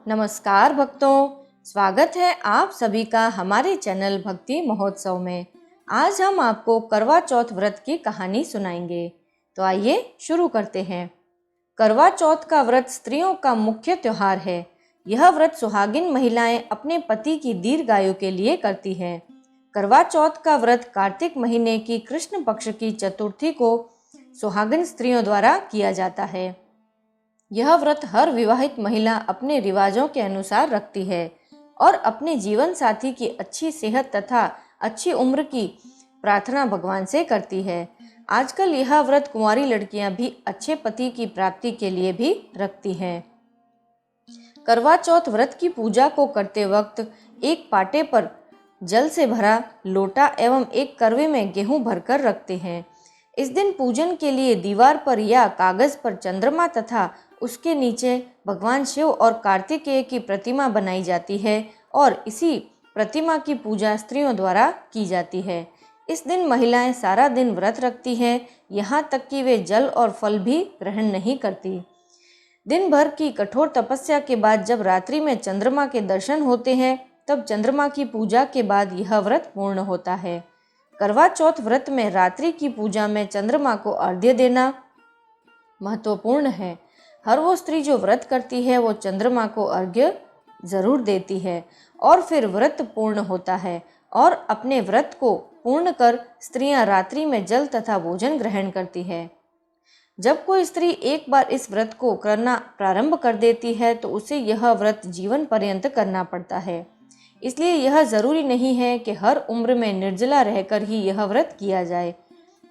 नमस्कार भक्तों, स्वागत है आप सभी का हमारे चैनल भक्ति महोत्सव में। आज हम आपको करवा चौथ व्रत की कहानी सुनाएंगे। तो आइए शुरू करते हैं। करवा चौथ का व्रत स्त्रियों का मुख्य त्योहार है। यह व्रत सुहागिन महिलाएं अपने पति की दीर्घायु के लिए करती हैं। करवा चौथ का व्रत कार्तिक महीने की कृष्ण पक्ष की चतुर्थी को सुहागिन स्त्रियों द्वारा किया जाता है। यह व्रत हर विवाहित महिला अपने रिवाजों के अनुसार रखती है और अपने जीवन साथी की अच्छी सेहत तथा अच्छी उम्र की प्रार्थना भगवान से करती है। आजकल यह व्रत कुंवारी लड़कियां भी अच्छे पति की प्राप्ति के लिए भी रखती हैं। करवा चौथ व्रत की पूजा को करते वक्त एक पाटे पर जल से भरा लोटा एवं एक करवे में गेहूं भरकर रखते हैं। इस दिन पूजन के लिए दीवार पर या कागज पर चंद्रमा तथा उसके नीचे भगवान शिव और कार्तिकेय की प्रतिमा बनाई जाती है और इसी प्रतिमा की पूजा स्त्रियों द्वारा की जाती है। इस दिन महिलाएं सारा दिन व्रत रखती हैं, यहाँ तक कि वे जल और फल भी ग्रहण नहीं करती। दिन भर की कठोर तपस्या के बाद जब रात्रि में चंद्रमा के दर्शन होते हैं, तब चंद्रमा की पूजा के बाद यह व्रत पूर्ण होता है। करवा चौथ व्रत में रात्रि की पूजा में चंद्रमा को अर्घ्य देना महत्वपूर्ण है। हर वो स्त्री जो व्रत करती है वो चंद्रमा को अर्घ्य जरूर देती है और फिर व्रत पूर्ण होता है और अपने व्रत को पूर्ण कर स्त्रियां रात्रि में जल तथा भोजन ग्रहण करती है। जब कोई स्त्री एक बार इस व्रत को करना प्रारंभ कर देती है तो उसे यह व्रत जीवन पर्यंत करना पड़ता है। इसलिए यह जरूरी नहीं है कि हर उम्र में निर्जला रहकर ही यह व्रत किया जाए।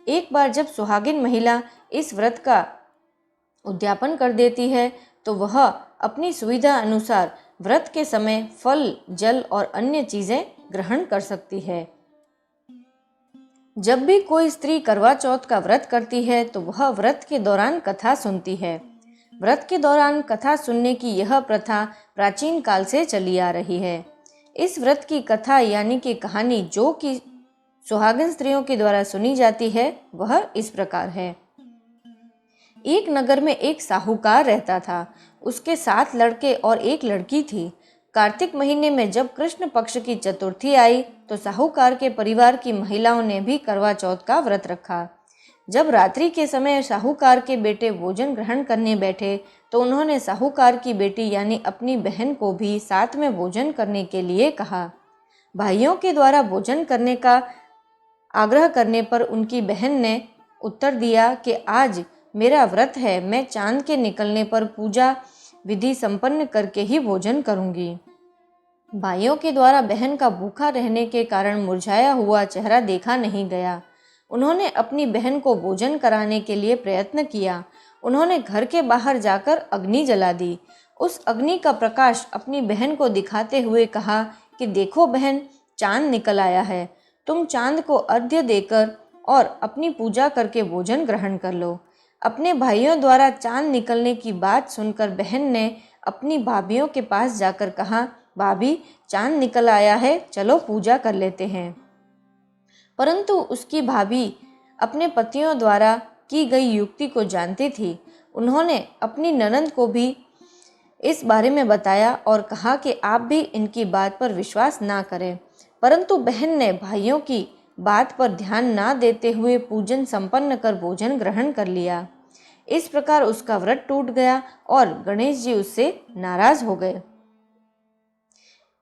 एक बार जब सुहागिन महिला इस व्रत का उद्यापन कर देती है तो वह अपनी सुविधा अनुसार व्रत के समय फल, जल और अन्य चीजें ग्रहण कर सकती है। जब भी कोई स्त्री करवा चौथ का व्रत करती है तो वह व्रत के दौरान कथा सुनती है। व्रत के दौरान कथा सुनने की यह प्रथा प्राचीन काल से चली आ रही है। इस व्रत की कथा यानी कि कहानी जो कि सुहागिन स्त्रियों के द्वारा सुनी जाती है वह इस प्रकार है। एक नगर में एक साहूकार रहता था। उसके 7 लड़के और एक लड़की थी। कार्तिक महीने में जब कृष्ण पक्ष की चतुर्थी आई तो साहूकार के परिवार की महिलाओं ने भी करवा चौथ का व्रत रखा। जब रात्रि के समय साहूकार के बेटे भोजन ग्रहण करने बैठे तो उन्होंने साहूकार की बेटी यानी अपनी बहन को भी साथ में भोजन करने के लिए कहा। भाइयों के द्वारा भोजन करने का आग्रह करने पर उनकी बहन ने उत्तर दिया कि आज मेरा व्रत है, मैं चांद के निकलने पर पूजा विधि संपन्न करके ही भोजन करूंगी। भाइयों के द्वारा बहन का भूखा रहने के कारण मुरझाया हुआ चेहरा देखा नहीं गया। उन्होंने अपनी बहन को भोजन कराने के लिए प्रयत्न किया। उन्होंने घर के बाहर जाकर अग्नि जला दी। उस अग्नि का प्रकाश अपनी बहन को दिखाते हुए कहा कि देखो बहन, चांद निकल आया है, तुम चांद को अर्घ्य देकर और अपनी पूजा करके भोजन ग्रहण कर लो। अपने भाइयों द्वारा चांद निकलने की बात सुनकर बहन ने अपनी भाभियों के पास जाकर कहा, भाभी चांद निकल आया है, चलो पूजा कर लेते हैं। परंतु उसकी भाभी अपने पतियों द्वारा की गई युक्ति को जानती थी। उन्होंने अपनी ननद को भी इस बारे में बताया और कहा कि आप भी इनकी बात पर विश्वास ना करें। परंतु बहन ने भाइयों की बात पर ध्यान ना देते हुए पूजन संपन्न कर भोजन ग्रहण कर लिया। इस प्रकार उसका व्रत टूट गया और गणेश जी उससे नाराज हो गए।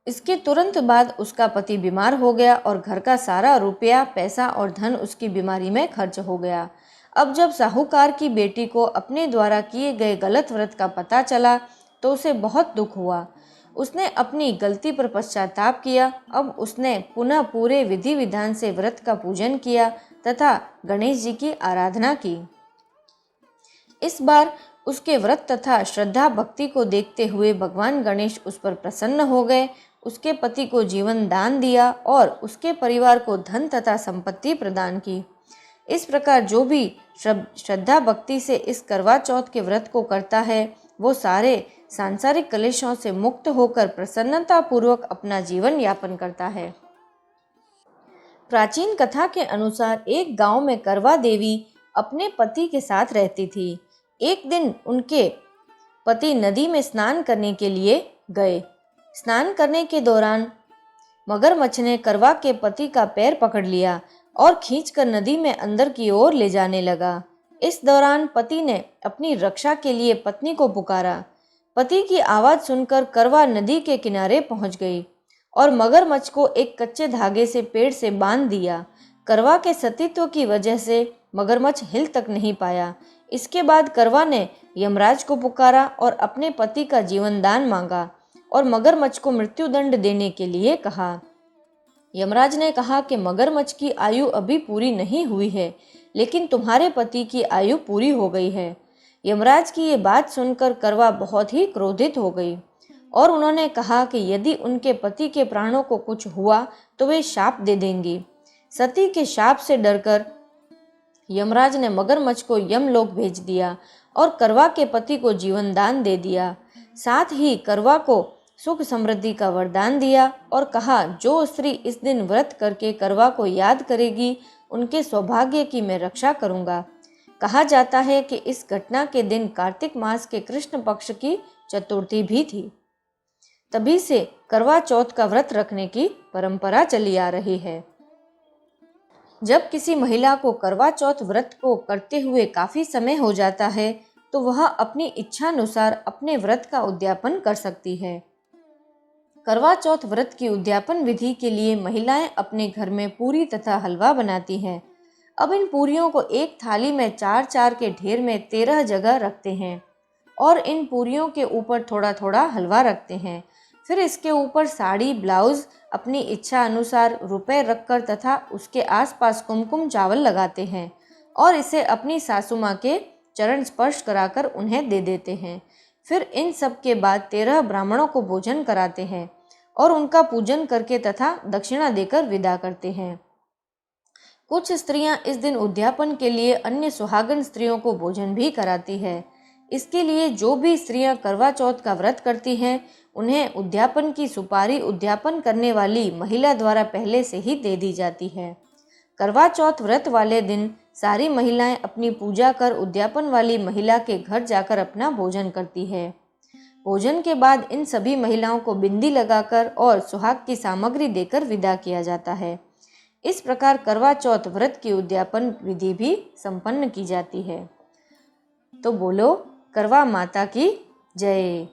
इसके तुरंत बाद उसका पति बीमार हो गया और घर का सारा रुपया, पैसा और धन उसकी बीमारी में खर्च हो गया। अब जब साहूकार की बेटी को अपने द्वारा किए गए गलत व्रत का पता चला तो उसे बहुत दुख हुआ। उसने अपनी गलती पर पश्चाताप किया। अब उसने पुनः पूरे विधि विधान से व्रत का पूजन किया तथा गणेश जी की आराधना की। इस बार उसके व्रत तथा श्रद्धा भक्ति को देखते हुए भगवान गणेश उस पर प्रसन्न हो गए। उसके पति को जीवन दान दिया और उसके परिवार को धन तथा संपत्ति प्रदान की। इस प्रकार जो भी श्रद्धा भक्ति से इस करवा चौथ के व्रत को करता है वो सारे सांसारिक कलेशों से मुक्त होकर प्रसन्नता पूर्वक अपना जीवन यापन करता है। प्राचीन कथा के अनुसार एक गांव में करवा देवी अपने पति के साथ रहती थी। एक दिन उनके पति नदी में स्नान करने के लिए गए। स्नान करने के दौरान मगरमच्छ ने करवा के पति का पैर पकड़ लिया और खींचकर नदी में अंदर की ओर ले जाने लगा। इस दौरान पति ने अपनी रक्षा के लिए पत्नी को पुकारा। पति की आवाज सुनकर करवा नदी के किनारे पहुंच गई और मगरमच्छ को एक कच्चे धागे से पेड़ से बांध दिया। करवा के सतीत्व की वजह से मगरमच्छ हिल तक नहीं पाया। इसके बाद करवा ने यमराज को पुकारा और अपने पति का जीवन दान मांगा और मगरमच्छ को मृत्युदंड देने के लिए कहा। यमराज ने कहा कि मगरमच्छ की आयु अभी पूरी नहीं हुई है, लेकिन तुम्हारे पति की आयु पूरी हो गई है। यमराज की ये बात सुनकर करवा बहुत ही क्रोधित हो गई और उन्होंने कहा कि यदि उनके पति के प्राणों को कुछ हुआ तो वे शाप दे देंगी। सती के शाप से डरकर यमराज ने मगरमच्छ को यमलोक भेज दिया और करवा के पति को जीवन दान दे दिया। साथ ही करवा को सुख समृद्धि का वरदान दिया और कहा, जो स्त्री इस दिन व्रत करके करवा को याद करेगी उनके सौभाग्य की मैं रक्षा करूंगा। कहा जाता है कि इस घटना के दिन कार्तिक मास के कृष्ण पक्ष की चतुर्थी भी थी। तभी से करवा चौथ का व्रत रखने की परंपरा चली आ रही है। जब किसी महिला को करवा चौथ व्रत को करते हुए काफी समय हो जाता है तो वह अपनी इच्छानुसार अपने व्रत का उद्यापन कर सकती है। करवा चौथ व्रत की उद्यापन विधि के लिए महिलाएं अपने घर में पूरी तथा हलवा बनाती हैं। अब इन पूरियों को एक थाली में 4-4 के ढेर में 13 जगह रखते हैं और इन पूरियों के ऊपर थोड़ा थोड़ा हलवा रखते हैं। फिर इसके ऊपर साड़ी, ब्लाउज अपनी इच्छा अनुसार रुपए रखकर तथा उसके आसपास कुमकुम चावल लगाते हैं और इसे अपनी सासू माँ के चरण स्पर्श कराकर उन्हें दे देते हैं। फिर इन सब के बाद 13 ब्राह्मणों को भोजन कराते हैं और उनका पूजन करके तथा दक्षिणा देकर विदा करते हैं। कुछ स्त्रियां इस दिन उद्यापन के लिए अन्य सुहागन स्त्रियों को भोजन भी कराती है। इसके लिए जो भी स्त्रियां करवा चौथ का व्रत करती हैं उन्हें उद्यापन की सुपारी उद्यापन करने वाली महिला द्वारा पहले से ही दे दी जाती है। करवा चौथ व्रत वाले दिन सारी महिलाएं अपनी पूजा कर उद्यापन वाली महिला के घर जाकर अपना भोजन करती है। भोजन के बाद इन सभी महिलाओं को बिंदी लगाकर और सुहाग की सामग्री देकर विदा किया जाता है। इस प्रकार करवा चौथ व्रत की उद्यापन विधि भी संपन्न की जाती है। तो बोलो करवा माता की जय।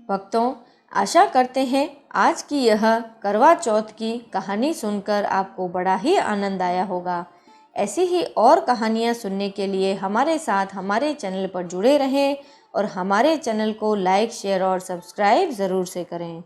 भक्तों, आशा करते हैं आज की यह करवा चौथ की कहानी सुनकर आपको बड़ा ही आनंद आया होगा। ऐसी ही और कहानियाँ सुनने के लिए हमारे साथ हमारे चैनल पर जुड़े रहें और हमारे चैनल को लाइक, शेयर और सब्सक्राइब ज़रूर से करें।